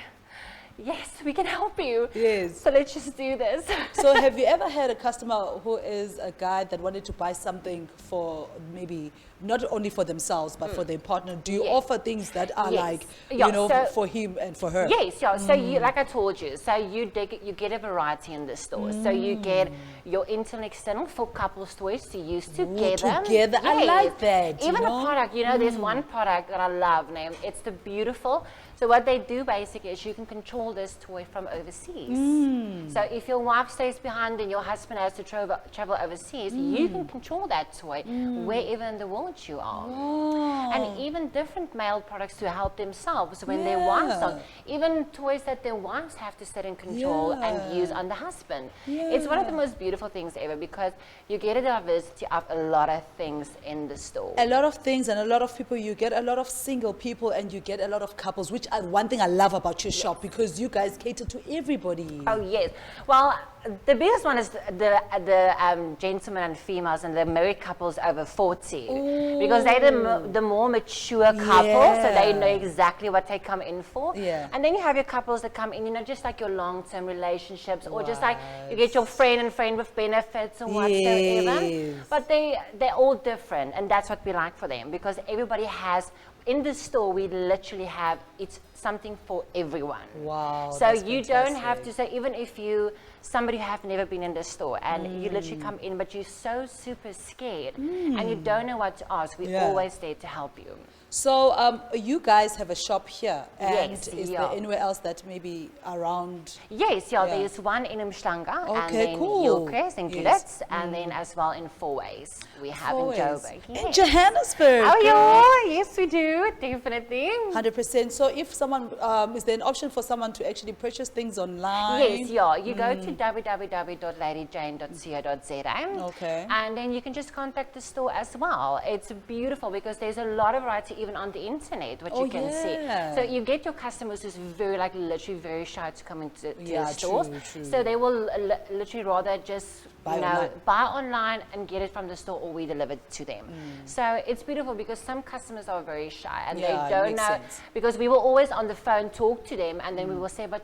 yes, we can help you. Yes. So let's just do this. So have you ever had a customer who is a guy that wanted to buy something for maybe not only for themselves, but for their partner? Do you offer things that are like, you know, for him and for her? Yes, so you, like I told you, so you get a variety in the store. So you get your internal and external for couples toys to use together. Together, I like that. Even a product, you know, there's one product that I love, it's the beautiful. So what they do basically is you can control this toy from overseas. So if your wife stays behind and your husband has to travel overseas, you can control that toy wherever in the world you are. And even different male products to help themselves when their wives are. Even toys that their wives have to sit in control and use on the husband. It's one of the most beautiful things ever, because you get a diversity of a lot of things in the store. A lot of things and a lot of people. You get a lot of single people and you get a lot of couples, which is one thing I love about your shop, because you guys cater to everybody. Oh yes. Well, the biggest one is the gentlemen and females and the married couples over 40, because they're the more mature couple, so they know exactly what they come in for. And then you have your couples that come in, you know, just like your long-term relationships, or just like you get your friend and friend with benefits or whatsoever. But they're all different, and that's what we like for them, because everybody has. In the store, we literally have something for everyone. Wow. So you don't have to say, even if somebody who have never been in the store and you literally come in, but you're so super scared and you don't know what to ask, we're always there to help you. So you guys have a shop here, and yes, is there anywhere else that maybe around? Yes, there's one in Umhlanga, and then Hillcrest and Gillette, and then as well in Fourways. We have in Joburg. In Johannesburg. Oh yeah, yes we do, definitely. 100%. So if someone, is there an option for someone to actually purchase things online? Yes, you go to www.ladyjane.co.za, and then you can just contact the store as well. It's beautiful because there's a lot of variety even on the internet, which you can see. So you get your customers who's very, like, literally very shy to come into the stores. True. So they will literally rather just buy online and get it from the store, or we deliver it to them. So it's beautiful because some customers are very shy and they don't know, because we will always on the phone talk to them, and then we will say, but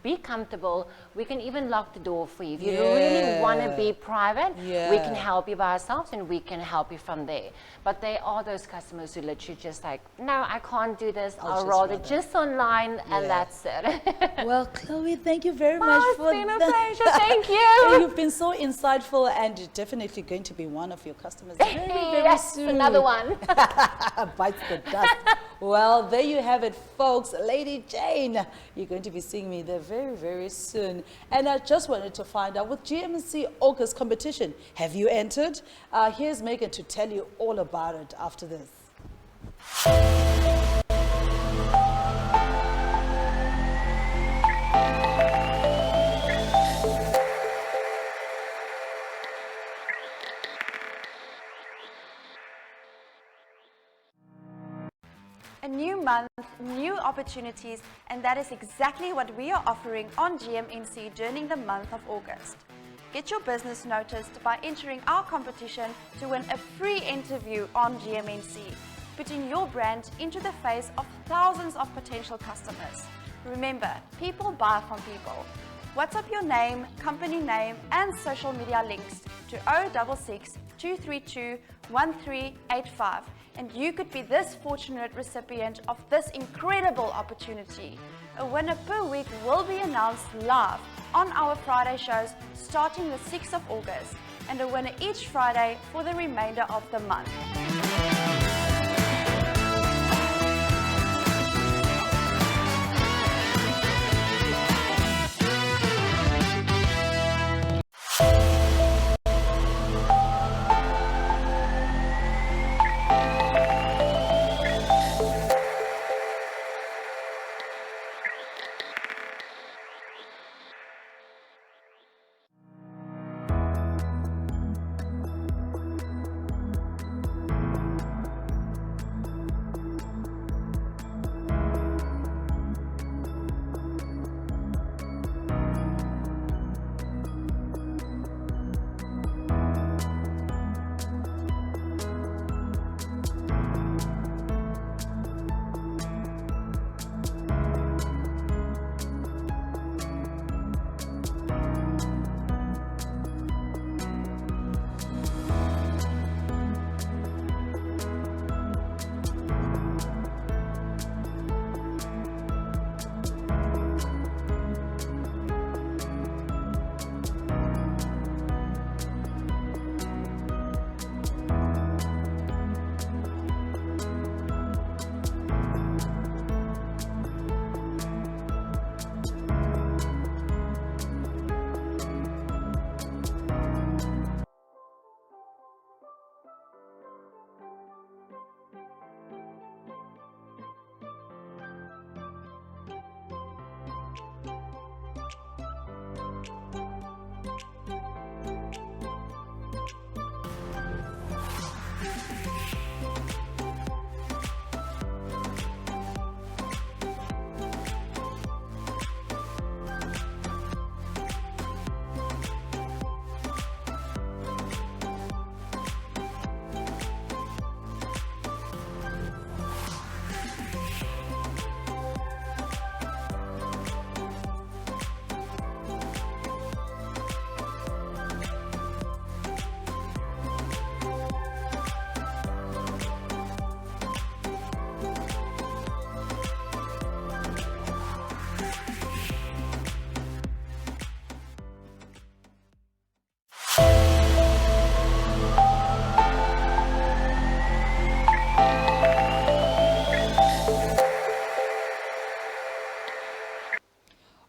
be comfortable, we can even lock the door for you. If you really want to be private, we can help you by ourselves and we can help you from there. But there are those customers who literally just like, no, I can't do this, I'll rather just online, and that's it. Well, Chloe, thank you very much for it's been a pleasure, thank you. You've been so insightful, and you're definitely going to be one of your customers very, very soon. Another one. Bites the dust. Well, there you have it, folks. Lady Jane, you're going to be seeing me there very, very soon. And I just wanted to find out, with GMNC August competition, have you entered? Here's Megan to tell you all about it after this. A new month, new opportunities, and that is exactly what we are offering on GMNC during the month of August. Get your business noticed by entering our competition to win a free interview on GMNC, putting your brand into the face of thousands of potential customers. Remember, people buy from people. WhatsApp your name, company name, and social media links to 066 232 1385, and you could be this fortunate recipient of this incredible opportunity. A winner per week will be announced live on our Friday shows starting the 6th of August, and a winner each Friday for the remainder of the month.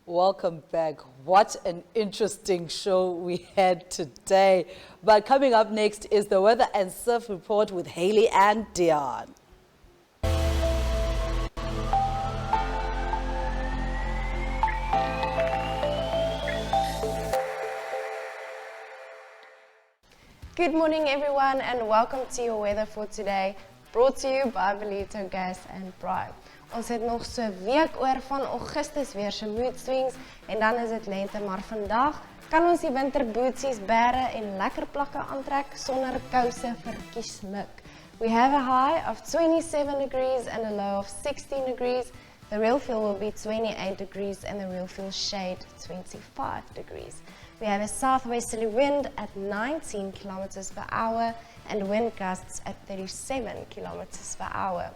Welcome back. What an interesting show we had today. But coming up next is the weather and surf report with Heili Uys Deon. Good morning everyone, and welcome to your weather for today, brought to you by Belito Gas and Pride. Ons het nog so 'n week oor van Augustus weer se mood swings en dan is dit lente, maar vandag kan ons die winterbootsies bære en lekker plakke aantrek sonder kouse vir kiesmik. We have a high of 27 degrees and a low of 16 degrees. The real feel will be 28 degrees and the real feel shade 25 degrees. We have a southwesterly wind at 19 kilometers per hour and wind gusts at 37 kilometers per hour.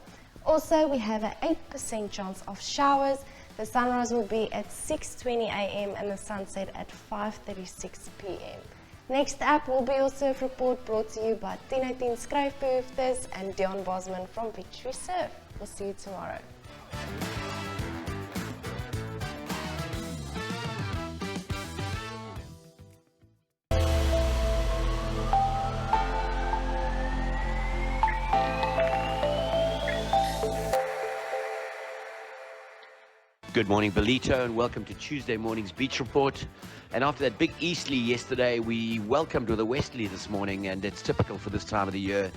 Also, we have an 8% chance of showers. The sunrise will be at 6:20 a.m. and the sunset at 5:36 p.m. Next up will be your surf report, brought to you by 1018 Skryfbehoeftes and Dion Bosman from Victory Surf. We'll see you tomorrow. Good morning, Belito, and welcome to Tuesday morning's Beach Report. And after that big easterly yesterday, we welcomed with a westerly this morning, and it's typical for this time of the year.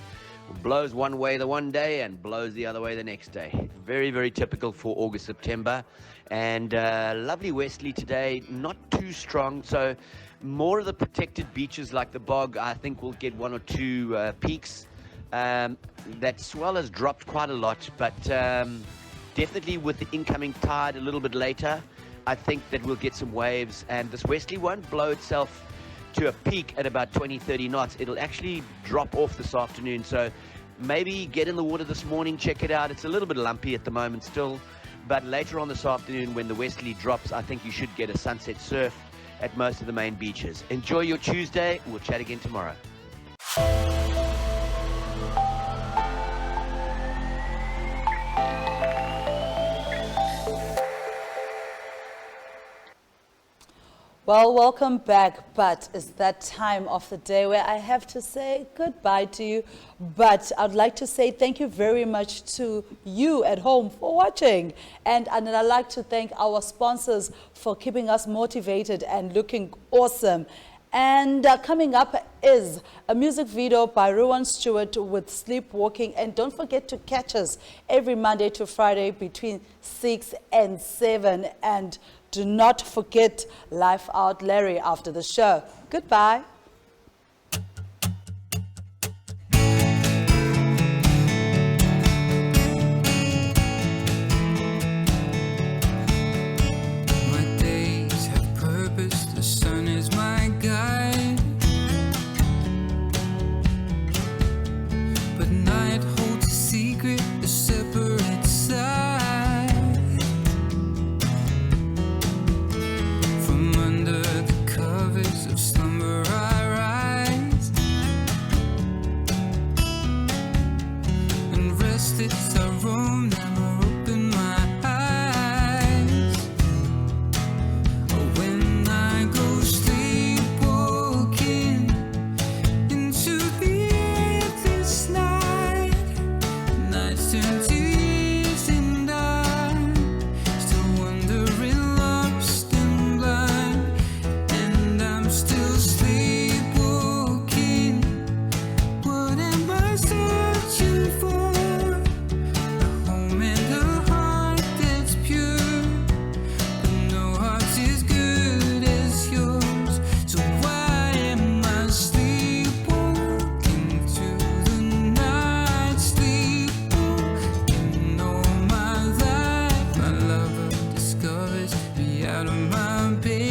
Blows one way the one day and blows the other way the next day. Very, very typical for August, September. And lovely westerly today, not too strong. So more of the protected beaches like the bog, I think we'll get 1 or 2 peaks. That swell has dropped quite a lot, but definitely with the incoming tide a little bit later, I think that we'll get some waves. And this westerly won't blow itself to a peak at about 20-30 knots. It'll actually drop off this afternoon. So maybe get in the water this morning, check it out. It's a little bit lumpy at the moment still, but later on this afternoon when the westerly drops, I think you should get a sunset surf at most of the main beaches. Enjoy your Tuesday. We'll chat again tomorrow. Well, welcome back, but it's that time of the day where I have to say goodbye to you. But I'd like to say thank you very much to you at home for watching. And I'd like to thank our sponsors for keeping us motivated and looking awesome. And coming up is a music video by Rowan Stuart with Sleepwalking. And don't forget to catch us every Monday to Friday between 6 and 7. And do not forget Life Out Larry after the show. Goodbye. My days have purpose, the sun is my guide. But night holds a secret, a separate side. Of slumber I rise, and rested I roam, never open my eyes. When I go sleepwalking into the endless night, nights turn to years and I'm still wandering lost and blind. Still sleepwalking. What am I searching for? A home and a heart that's pure, but no heart as good as yours. So why am I sleepwalking to the night? Sleepwalking all my life. My lover discovers me out of my bed.